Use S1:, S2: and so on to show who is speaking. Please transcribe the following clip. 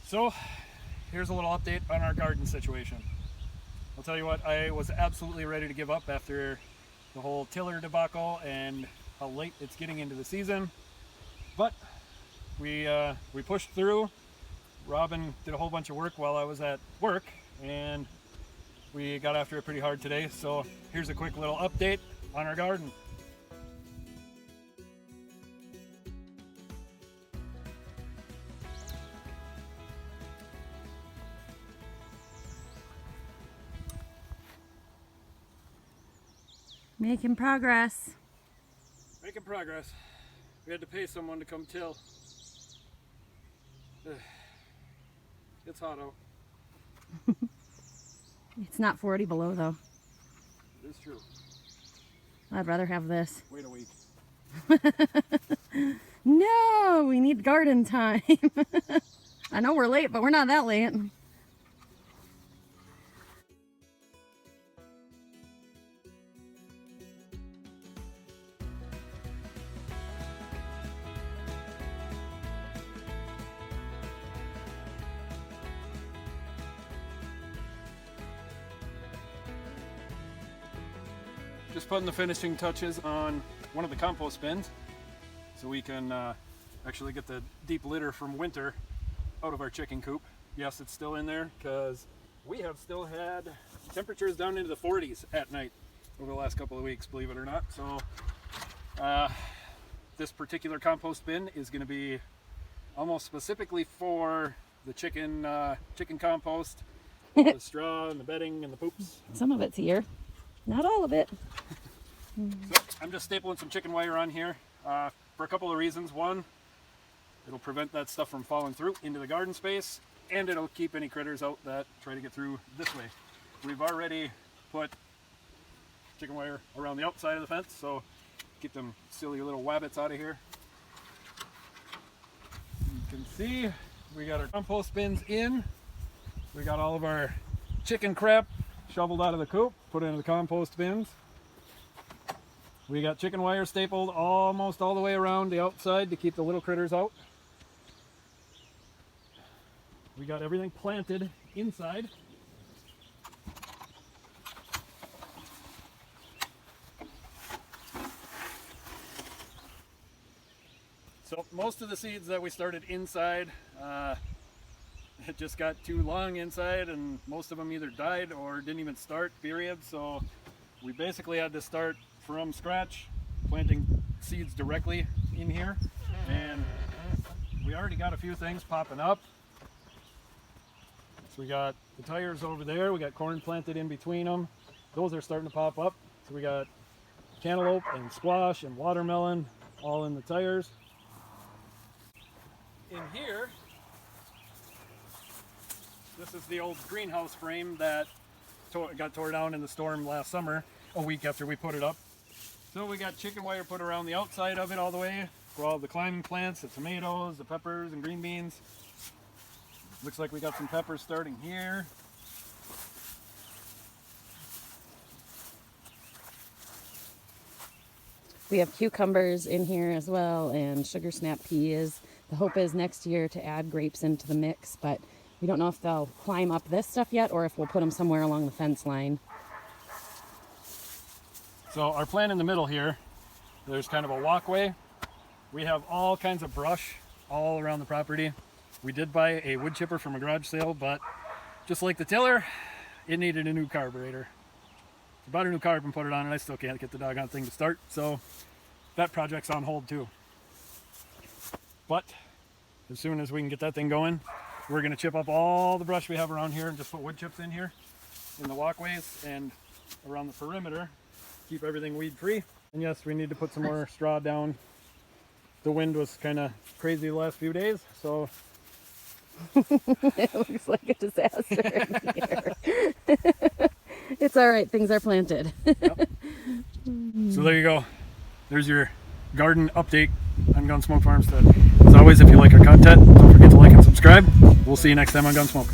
S1: So here's a little update on our garden situation. I'll tell you what, I was absolutely ready to give up after the whole tiller debacle and how late it's getting into the season, but we pushed through. Robin did a whole bunch of work while I was at work, and we got after it pretty hard today. So here's a quick little update on our garden.
S2: Making progress.
S1: Making progress. We had to pay someone to come till. It's hot out.
S2: It's not 40 below though.
S1: It is true.
S2: I'd rather have this.
S1: Wait a week.
S2: No, we need garden time. I know we're late, but we're not that late.
S1: Just putting the finishing touches on one of the compost bins so we can actually get the deep litter from winter out of our chicken coop. Yes, it's still in there because we have still had temperatures down into the 40s at night over the last couple of weeks, believe it or not. So this particular compost bin is going to be almost specifically for the chicken compost, the straw and the bedding and the poops.
S2: Some of it's here. Not all of it.
S1: So I'm just stapling some chicken wire on here for a couple of reasons. One, it'll prevent that stuff from falling through into the garden space, and it'll keep any critters out that try to get through this way. We've already put chicken wire around the outside of the fence, so keep them silly little wabbits out of here. You can see we got our compost bins in. We got all of our chicken crap shoveled out of the coop, put into the compost bins. We got chicken wire stapled almost all the way around the outside to keep the little critters out. We got everything planted inside. So most of the seeds that we started inside, it just got too long inside, and most of them either died or didn't even start, period. So we basically had to start from scratch, planting seeds directly in here, and we already got a few things popping up. So we got the tires over there, we got corn planted in between them. Those are starting to pop up. So we got cantaloupe and squash and watermelon all in the tires. In here, this is the old greenhouse frame that got tore down in the storm last summer, a week after we put it up. So we got chicken wire put around the outside of it all the way for all the climbing plants, the tomatoes, the peppers and green beans. Looks like we got some peppers starting here.
S2: We have cucumbers in here as well, and sugar snap peas. The hope is next year to add grapes into the mix, but we don't know if they'll climb up this stuff yet or if we'll put them somewhere along the fence line.
S1: So our plan in the middle here, there's kind of a walkway. We have all kinds of brush all around the property. We did buy a wood chipper from a garage sale, but just like the tiller, it needed a new carburetor. So bought a new carb and put it on, and I still can't get the doggone thing to start. So that project's on hold too. But as soon as we can get that thing going, we're going to chip up all the brush we have around here and just put wood chips in here in the walkways and around the perimeter. Keep everything weed free. And yes, we need to put some more straw down. The wind was kind of crazy the last few days, so
S2: it looks like a disaster in here. It's all right, things are planted.
S1: Yep. So there you go. There's your garden update on GunSmoke Farmstead. As always, if you like our content, don't forget to like and subscribe. We'll see you next time on GunSmoke.